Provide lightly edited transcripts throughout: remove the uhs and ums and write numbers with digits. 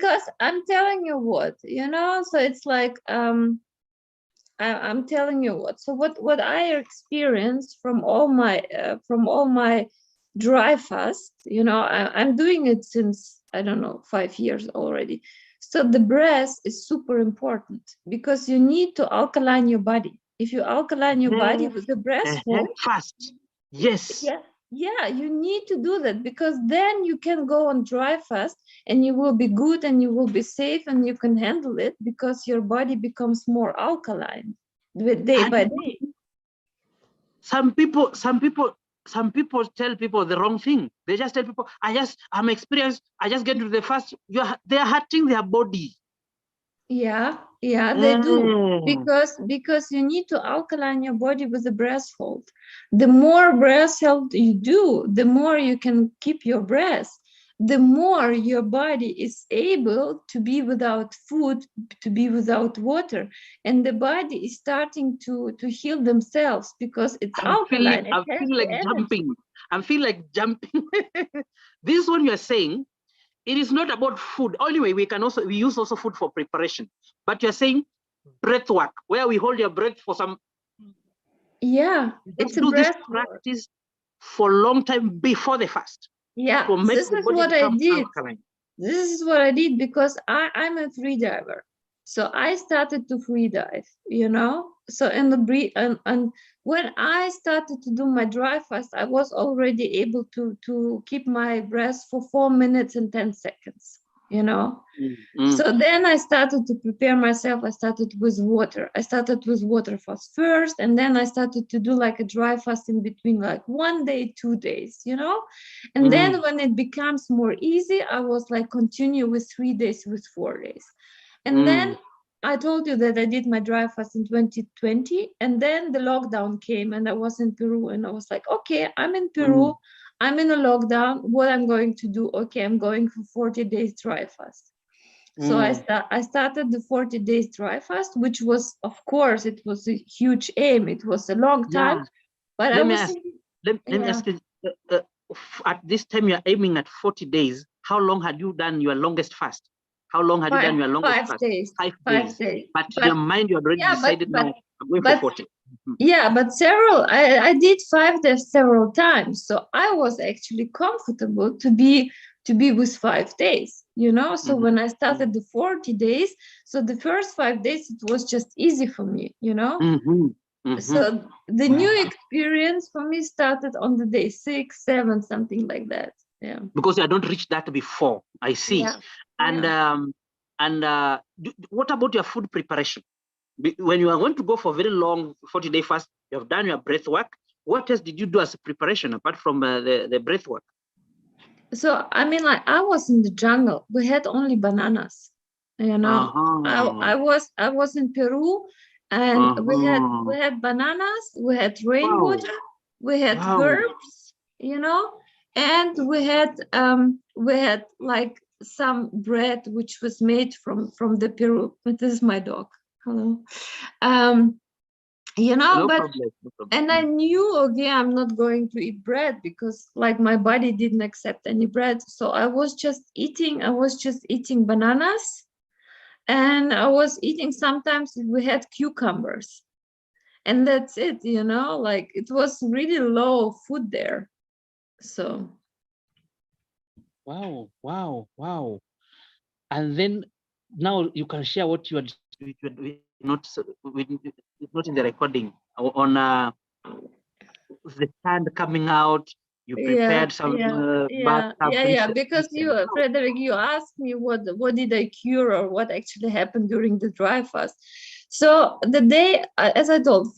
because I'm telling you what, you know, so it's like, I'm telling you what. So what I experienced from all my dry fast, you know, I'm doing it since, I don't know, 5 years already. So the breath is super important because you need to alkaline your body. If you alkaline your body with the breath hold, fast. Yes. yeah, you need to do that, because then you can go on dry fast and you will be good and you will be safe and you can handle it, because your body becomes more alkaline day by day. Some people tell people the wrong thing. They just tell people, I'm experienced, I just get to the fast. They're hurting their body. Yeah, they do, because you need to alkaline your body with the breath hold. The more breath hold you do, the more you can keep your breath, the more your body is able to be without food, to be without water, and the body is starting to heal themselves because it's alkaline. I feel like jumping. I feel like jumping. This one you are saying, it is not about food. Anyway, we use also food for preparation. But you're saying breath work, where we hold your breath for some. Yeah, it's do this practice for a long time before the fast. Yeah, this is what I did. This is what I did because I'm a free diver. So I started to free dive, you know. So in the and when I started to do my dry fast, I was already able to keep my breath for 4 minutes and 10 seconds, you know. So then I started to prepare myself. I started with water. I started with water fast first, and then I started to do like a dry fast in between, like 1 day, 2 days, you know. And then when it becomes more easy, I was like continue with 3 days, with 4 days. And then I told you that I did my dry fast in 2020, and then the lockdown came, and I was in Peru, and I was like, okay, I'm in Peru, I'm in a lockdown. What I'm going to do? Okay, I'm going for 40 days dry fast. So I started the 40 days dry fast, which was, of course, it was a huge aim. It was a long time, but let me ask you, at this time you're aiming at 40 days. How long had you done your longest fast? How long had you done your longest fast? 5 days. But in your mind, you had already decided, no, I'm going for 40. Yeah, but I did 5 days several times. So I was actually comfortable to be with 5 days, you know. So when I started the 40 days, so the first 5 days, it was just easy for me, you know. So the new experience for me started on the day 6, 7, something like that. Yeah. Because I don't reach that before. I see. Yeah. And what about your food preparation? When you are going to go for a very long 40-day fast, you have done your breath work. What else did you do as a preparation apart from the breath work? So I mean, like, I was in the jungle. We had only bananas. You know, I was in Peru, and we had bananas, we had rainwater, we had herbs, you know, and we had like some bread which was made from the Peru. But this is my dog. Hello. You know, no problem. And I knew, okay, I'm not going to eat bread because like my body didn't accept any bread. So I was just eating bananas, and I was eating, sometimes we had cucumbers, and that's it, you know, like it was really low food there. So wow. And then now you can share what you are not in the recording on the sand coming out. You prepared some bathtub. Because you, Frederick, you asked me what did I cure or what actually happened during the dry fast. So the day, as I told,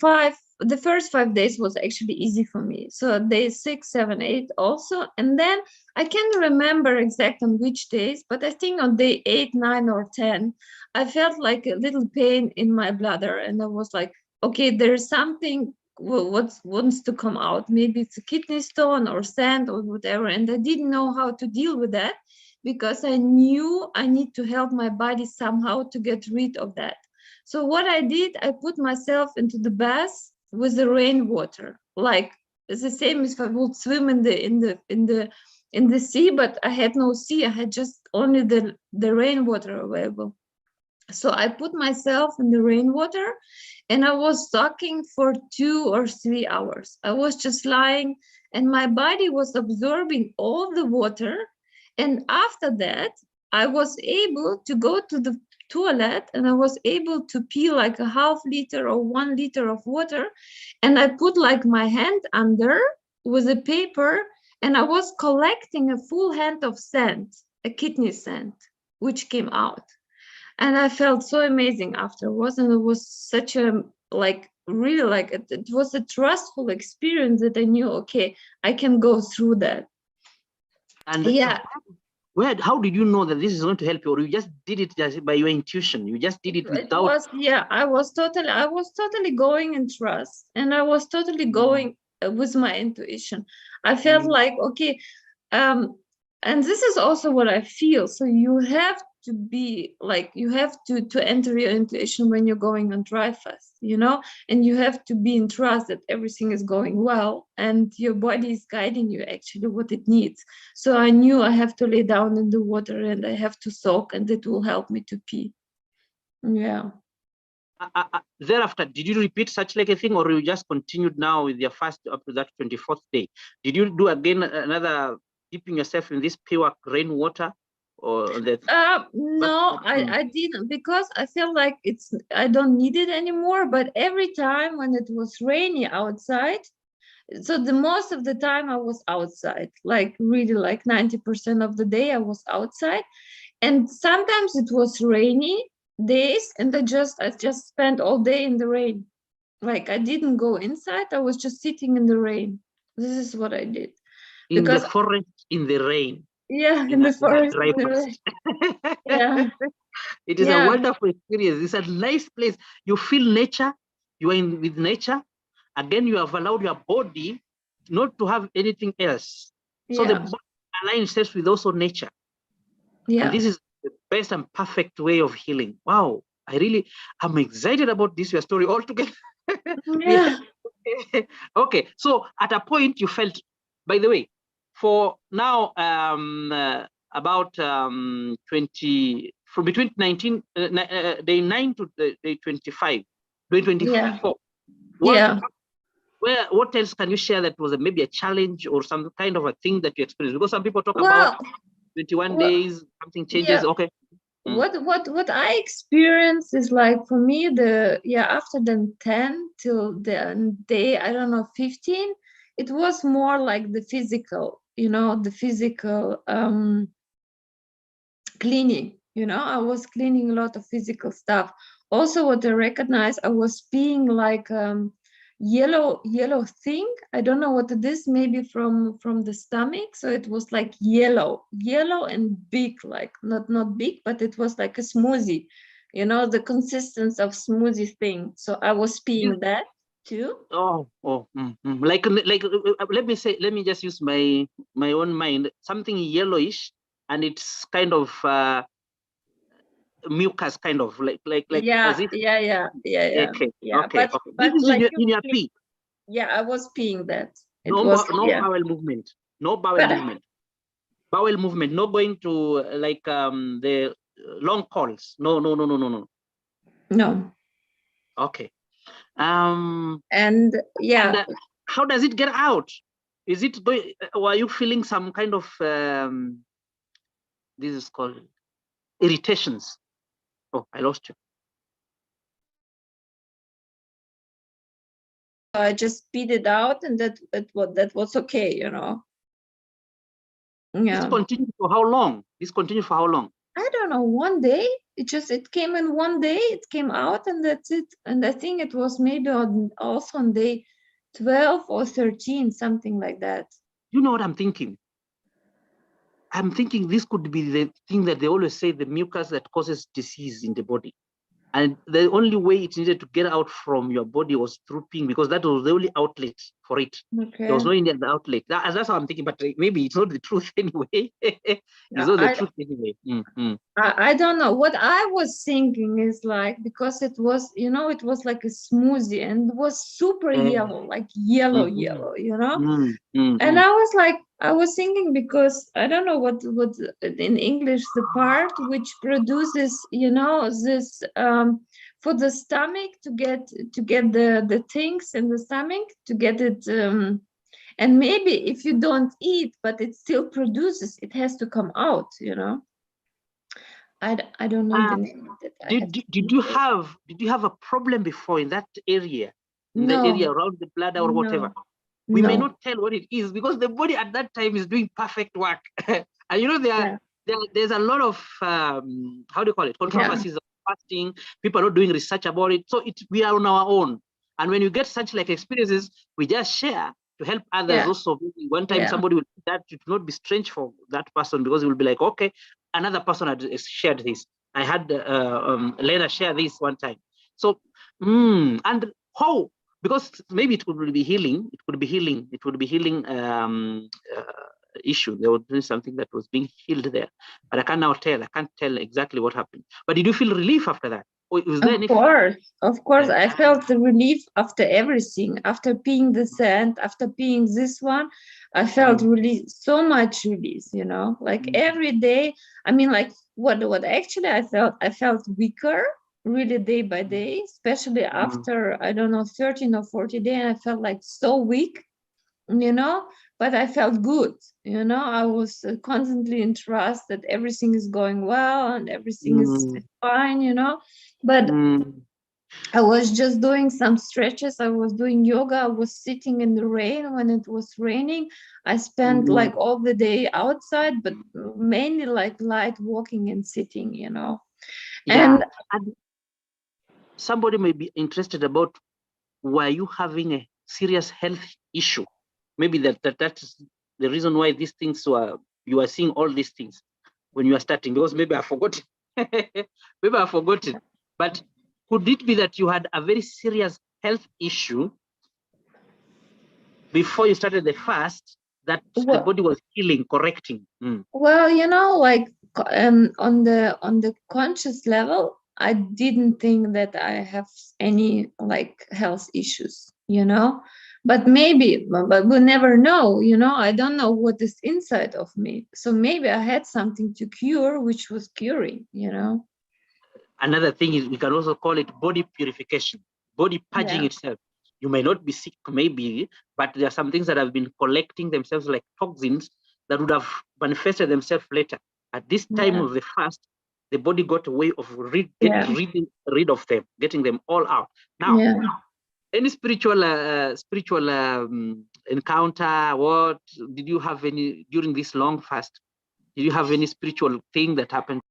the first 5 days was actually easy for me. So day 6, 7, 8 also. And then I can't remember exact on which days, but I think on day 8, 9, or 10, I felt like a little pain in my bladder. And I was like, okay, there's something what wants to come out. Maybe it's a kidney stone or sand or whatever. And I didn't know how to deal with that because I knew I need to help my body somehow to get rid of that. So what I did, I put myself into the bath with the rainwater. Like it's the same as if I would swim in the in the sea, but I had no sea. I had just only the rainwater available. So I put myself in the rainwater and I was soaking for 2 or 3 hours. I was just lying and my body was absorbing all the water. And after that, I was able to go to the toilet and I was able to pee like a half liter or 1 liter of water. And I put like my hand under with a paper and I was collecting a full hand of sand, a kidney sand, which came out. And I felt so amazing afterwards. And it was such a, like, really like, it was a trustful experience that I knew, okay, I can go through that. And yeah. How did you know that this is going to help you, or you just did it just by your intuition? You just did it without. I was totally going in trust, and I was totally going with my intuition. I felt like, okay, and this is also what I feel. So you have to be like, you have to enter your intuition when you're going on dry fast, you know, and you have to be in trust that everything is going well and your body is guiding you actually what it needs. So I knew I have to lay down in the water and I have to soak, and it will help me to pee. Yeah. Thereafter, did you repeat such like a thing, or you just continued now with your fast up to that 24th day? Did you do again another dipping yourself in this pure rainwater, or that? No, I didn't, because I feel like I don't need it anymore. But every time when it was rainy outside, so the most of the time I was outside, like really like 90% of the day I was outside. And sometimes it was rainy days and I just spent all day in the rain. Like I didn't go inside, I was just sitting in the rain. This is what I did. In the forest, in the rain. Yeah, in the forest. In the rain. Yeah. It is a wonderful experience. It's a nice place. You feel nature. You are with nature. Again, you have allowed your body not to have anything else. So the body aligns itself with also nature. Yeah. And this is the best and perfect way of healing. Wow. I'm excited about this, your story altogether. Yeah. Okay. So at a point you felt, by the way, for now, about 20, from between 19, day 9 to day 25, day 24. Yeah. What else can you share that was maybe a challenge or some kind of a thing that you experienced? Because some people talk about 21 days, something changes. Yeah. Okay. What I experienced is like, for me, after the 10 till the day, I don't know, 15, it was more like the physical, the physical cleaning, I was cleaning a lot of physical stuff. Also, what I recognized, I was peeing like yellow thing. I don't know what it is, maybe from the stomach. So it was like yellow and big, like not big, but it was like a smoothie, the consistency of smoothie thing. So I was peeing that too. Like let me just use my own mind, something yellowish, and it's kind of mucus, kind of like as if, okay. This is like in your pee. Yeah, I was peeing that. No bowel movement. No bowel movement. Bowel movement. No going to like the long calls. No. No. Okay. And how does it get out? Is it going? Were you feeling some kind of this is called irritations? Oh, I lost you. I just peed it out, and that was okay, Yeah. This continued for how long? I don't know. One day, it came in one day. It came out, and that's it. And I think it was maybe also on day 12 or 13, something like that. You know what I'm thinking? I'm thinking this could be the thing that they always say, the mucus that causes disease in the body. And the only way it needed to get out from your body was through peeing, because that was the only outlet for it. Okay. There was no Indian outlet. That's how I'm thinking, but maybe it's not the truth anyway. It's not the truth anyway. I don't know. What I was thinking is like, because it was, it was like a smoothie and it was super yellow, like yellow, And I was like, I was thinking because I don't know what in English the part which produces, you know, this for the stomach to get the things in the stomach to get it and maybe if you don't eat but it still produces, it has to come out, you know. I don't know the name of it. Did you have a problem before in that area, the area around the bladder or whatever? We may not tell what it is because the body at that time is doing perfect work. And you know, there's a lot of how do you call it, controversies of fasting. People are not doing research about it, so we are on our own. And when you get such like experiences, we just share to help others. Also, one time somebody will do that, it will not be strange for that person because it will be like, okay, another person had shared this. I had Lena share this one time. So, and how? Because maybe it could be healing. It could be healing. It would be healing issue. There was something that was being healed there, but I can't now tell. I can't tell exactly what happened. But did you feel relief after that? Or was there of course, I felt the relief after everything. After peeing the sand, after peeing this one, I felt release, so much release. You know, like every day. I mean, like what actually I felt weaker, really day by day, especially after I don't know 13 or 40 days. I felt like so weak, you know, but I felt good, you know. I was constantly in trust that everything is going well and everything is fine, you know. But I was just doing some stretches. I was doing yoga. I was sitting in the rain when it was raining. I spent like all the day outside, but mainly like light walking and sitting, you know. And somebody may be interested about, were you having a serious health issue? Maybe that's the reason why these things you are seeing all these things when you are starting, because maybe I forgot it. Maybe I forgot it. But could it be that you had a very serious health issue before you started the fast that the body was healing, correcting? Well, you know, like on the conscious level, I didn't think that I have any like health issues, you know. But maybe, but we'll never know, you know. I don't know what is inside of me. So maybe I had something to cure, which was curing, you know. Another thing is we can also call it body purification, body purging itself. You may not be sick, maybe, but there are some things that have been collecting themselves like toxins that would have manifested themselves later. At this time of the fast, the body got a way of getting rid of them, getting them all out. Now, any spiritual encounter? What did you have any during this long fast? Did you have any spiritual thing that happened?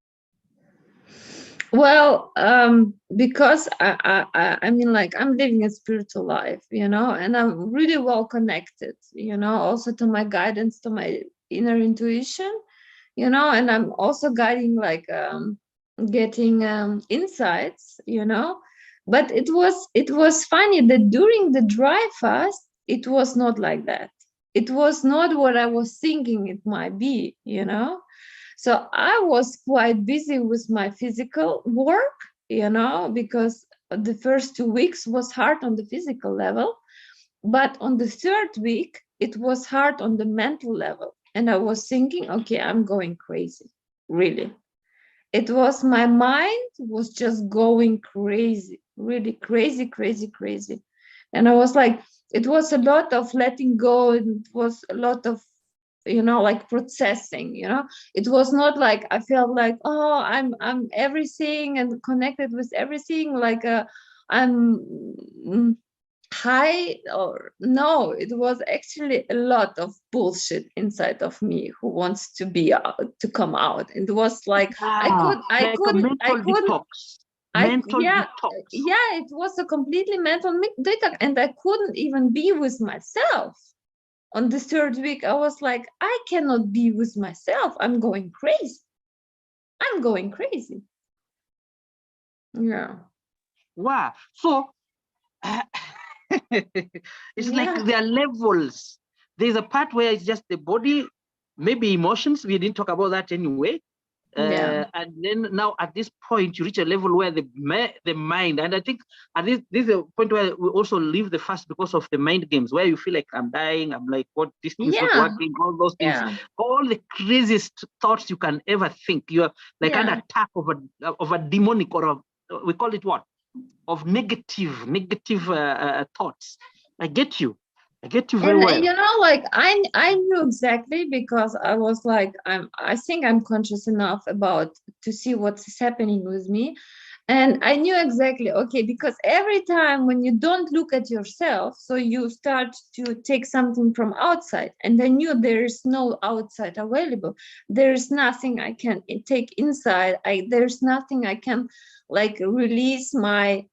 Well, because I mean, like I'm living a spiritual life, you know, and I'm really well connected, you know, also to my guidance, to my inner intuition, you know, and I'm also guiding like getting insights, you know. But it was funny that during the dry fast, it was not like that. It was not what I was thinking it might be, you know. So I was quite busy with my physical work, you know, because the first 2 weeks was hard on the physical level. But on the third week, it was hard on the mental level. And I was thinking, okay, I'm going crazy, really. It was my mind was just going crazy, really crazy, crazy, crazy. And I was like, it was a lot of letting go. It was a lot of, you know, like processing, you know. It was not like I felt like, oh, I'm everything and connected with everything, like I'm high, or no. It was actually a lot of bullshit inside of me who wants to be out, to come out. And it was like detox. Yeah, it was a completely mental detox, and I couldn't even be with myself. On the third week, I was like, I cannot be with myself. I'm going crazy. I'm going crazy. Yeah. Wow. So it's like there are levels. There's a part where it's just the body, maybe emotions. We didn't talk about that anyway. And then now at this point, you reach a level where the mind, and I think at this is a point where we also leave the fast because of the mind games, where you feel like I'm dying, I'm like, what, this thing's not working, all those things, all the craziest thoughts you can ever think. You're like under attack of a demonic, or we call it what? Of negative thoughts. I get you very well. You know, like I knew exactly, because I was like, I think I'm conscious enough about to see what's happening with me. And I knew exactly, okay, because every time when you don't look at yourself, so you start to take something from outside, and I knew there is no outside available. There is nothing I can take inside. There's nothing I can like release my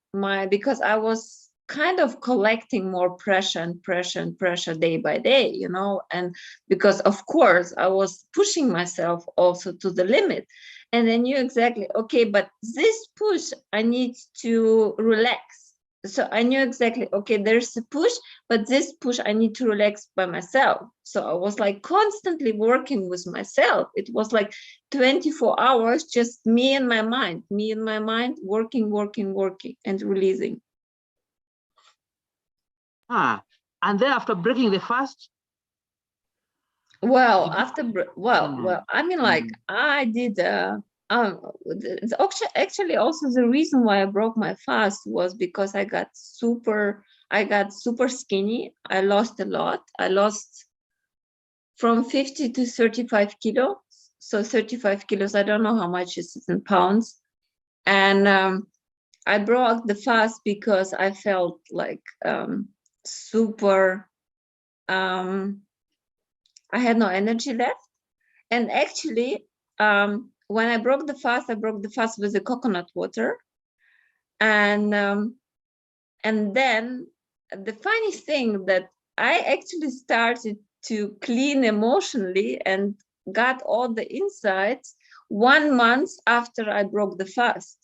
because I was kind of collecting more pressure and pressure day by day, you know, and because of course I was pushing myself also to the limit. And I knew exactly, okay, but this push I need to relax. So I knew exactly, okay, there's a push, but this push I need to relax by myself. So I was like constantly working with myself. It was like 24 hours, just me and my mind, working and releasing. And then after breaking the fast, well, I mean, like I did actually also the reason why I broke my fast was because I got super skinny. I lost a lot. I lost from 50 to 35 kilos. So 35 kilos, I don't know how much it is in pounds. And I broke the fast because I felt like super I had no energy left. And actually, when I broke the fast with the coconut water. And then the funny thing that I actually started to clean emotionally and got all the insights 1 month after I broke the fast.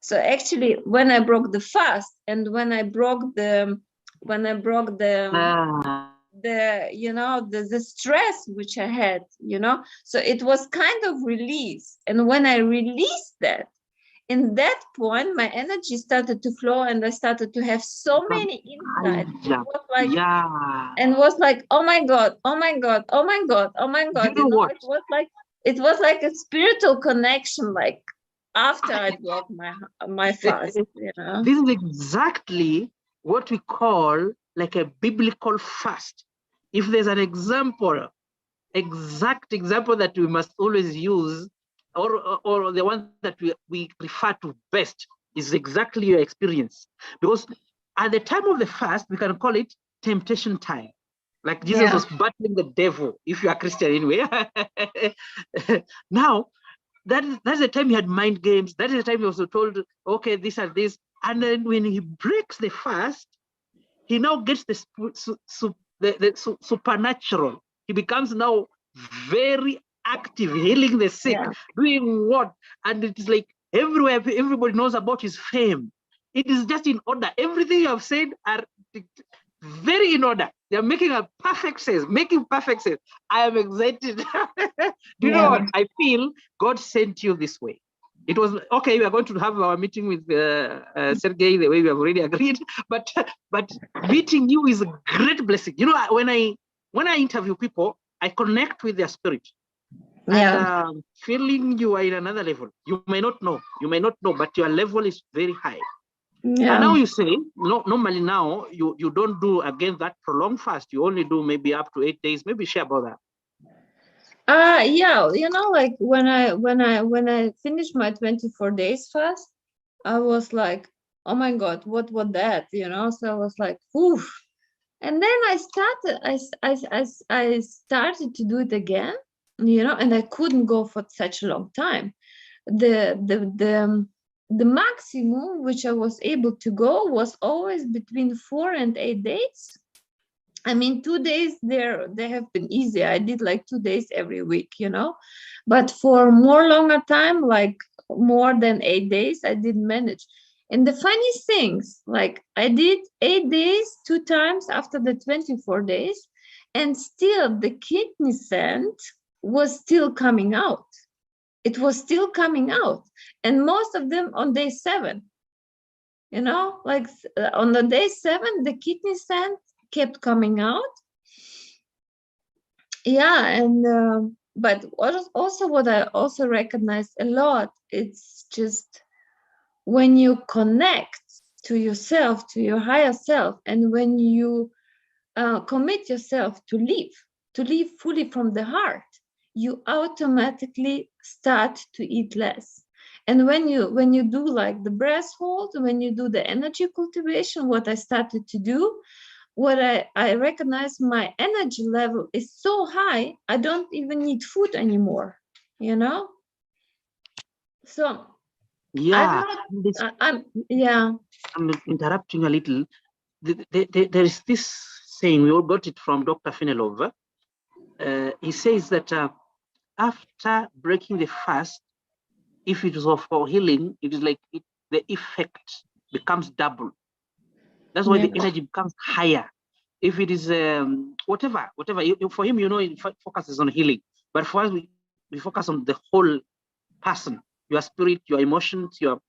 So actually, when I broke the fast and when I broke the you know, the stress which I had, you know, so it was kind of release. And when I released that, in that point, my energy started to flow, and I started to have so many insights. It was like, and was like, oh my God, oh my God, oh my God, oh my God. You know what? It was like a spiritual connection, like after I broke my fast, you know. This is exactly what we call like a biblical fast. If there's an exact example that we must always use, or the one that we refer to best, is exactly your experience. Because at the time of the fast, we can call it temptation time. Like Jesus was battling the devil, if you are Christian anyway. Now, that's the time he had mind games. That is the time he was told, okay, this and this. And then when he breaks the fast, he now gets the supernatural. He becomes now very active, healing the sick, doing what? And it is like everywhere, everybody knows about his fame. It is just in order. Everything you have said are very in order. They're making perfect sense. I am excited. Do you know what? I feel God sent you this way. It was okay. We are going to have our meeting with Sergey the way we have already agreed. But meeting you is a great blessing. You know, when I interview people, I connect with their spirit. And feeling you are in another level. You may not know, but your level is very high. And now you say, no, normally now you don't do again that prolonged fast. You only do maybe up to 8 days. Maybe share about that. Yeah, you know, like when I finished my 24 days fast, I was like, oh my God, what was that? You know, so I was like, oof. And then I started to do it again, you know, and I couldn't go for such a long time. The maximum which I was able to go was always between 4 and 8 days. I mean, 2 days they have been easy. I did like 2 days every week, you know, but for more longer time, like more than 8 days, I didn't manage. And the funny things, like I did 8 days 2 times after the 24 days, and still the kidney sand was still coming out. it was still coming out. And most of them on day 7, you know, like on the day 7, the kidney sand kept coming out. Yeah. And but what I also recognized a lot, it's just when you connect to yourself, to your higher self, and when you commit yourself to live fully from the heart, you automatically start to eat less. And when you do like the breath hold, when you do the energy cultivation, what I started to do, what I recognize, my energy level is so high, I don't even need food anymore, you know? So yeah, I'm interrupting a little. There is this saying, we all got it from Dr. Finelov. He says that after breaking the fast, if it was for healing, it is like the effect becomes double. That's why the energy becomes higher. If it is whatever, for him, you know, it focuses on healing. But for us, we focus on the whole person, your spirit, your emotions, your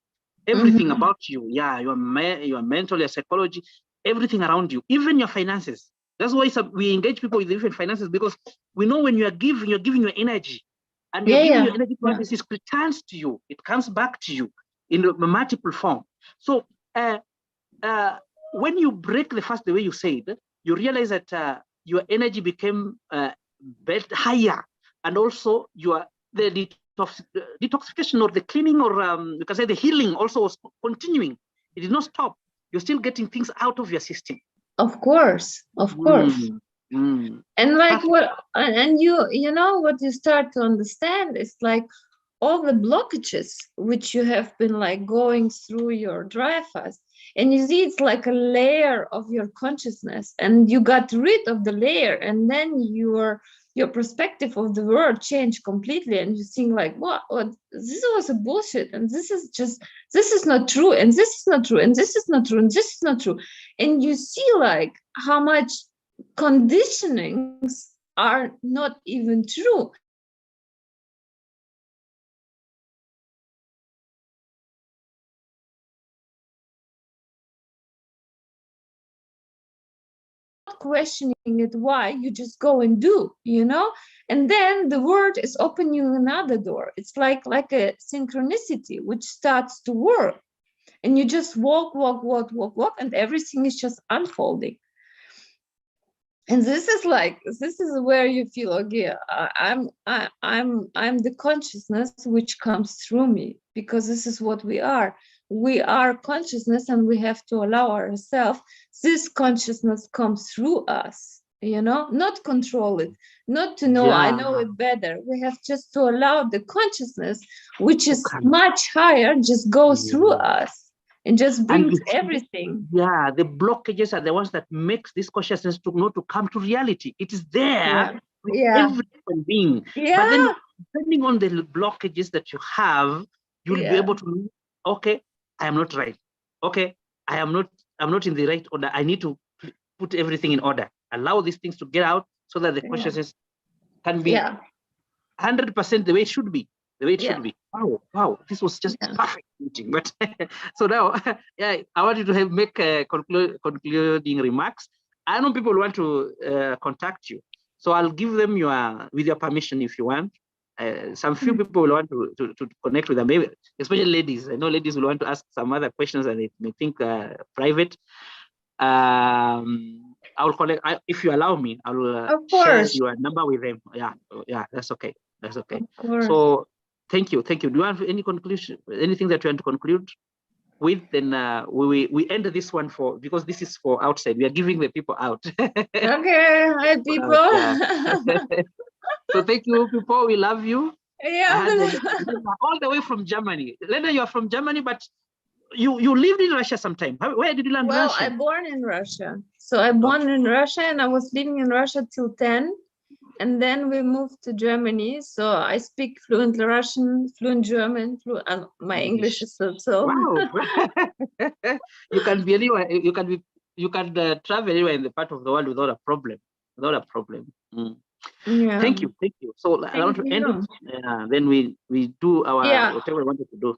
everything about you. Yeah, your mental, your psychology, everything around you, even your finances. That's why we engage people with different finances, because we know when you're giving your energy, and you're giving your energy to others, it returns to you. It comes back to you in a multiple form. So when you break the fast, the way you said, you realize that your energy became higher, and also the detoxification or the cleaning, or you can say the healing also was continuing. It did not stop. You're still getting things out of your system. Of course. And like and you know what you start to understand is like all the blockages which you have been like going through your dry fast, and you see it's like a layer of your consciousness, and you got rid of the layer, and then your perspective of the world changed completely, and you think like, what this was a bullshit, and this is not true, and this is not true, and this is not true, and this is not true. And you see like how much conditionings are not even true. Questioning it, why, you just go and do, you know, and then the word is opening another door. It's like a synchronicity which starts to work, and you just walk, and everything is just unfolding. And this is where you feel, okay, I'm the consciousness which comes through me, because this is what we are. We are consciousness, and we have to allow ourselves, this consciousness comes through us, you know, not control it, not to know, I know it better. We have just to allow the consciousness, which is much higher, just go through us. And just brings everything. Yeah, the blockages are the ones that makes this consciousness to not to come to reality. It is there with every human being. But then, depending on the blockages that you have, you'll be able to, okay, I am not right. Okay, I'm not in the right order. I need to put everything in order. Allow these things to get out so that the consciousness can be 100% the way it should be. The way it should be. Wow, this was just perfect meeting. But so now, I want you to make concluding remarks. I know people want to contact you, so I'll give them with your permission, if you want. Some few people will want to connect with them, maybe, especially ladies. I know ladies will want to ask some other questions that they may think private. I'll connect, if you allow me. I will share your number with them. Yeah, that's okay. That's okay. So thank you. Do you have any conclusion, anything that you want to conclude with? Then we end this one because this is for outside. We are giving the people out. Okay, hi people. So thank you, people. We love you. Yeah. All the way from Germany. Lena, you are from Germany, but you lived in Russia sometime. Where did you learn Russian? Well, I born in Russia. So I born in Russia, and I was living in Russia till 10. And then we moved to Germany. So I speak fluent Russian, fluent German, and my English is so. Wow. You can be anywhere. You can travel anywhere in the part of the world without a problem. Yeah. Thank you. So I want to end it. Then we do our whatever we wanted to do.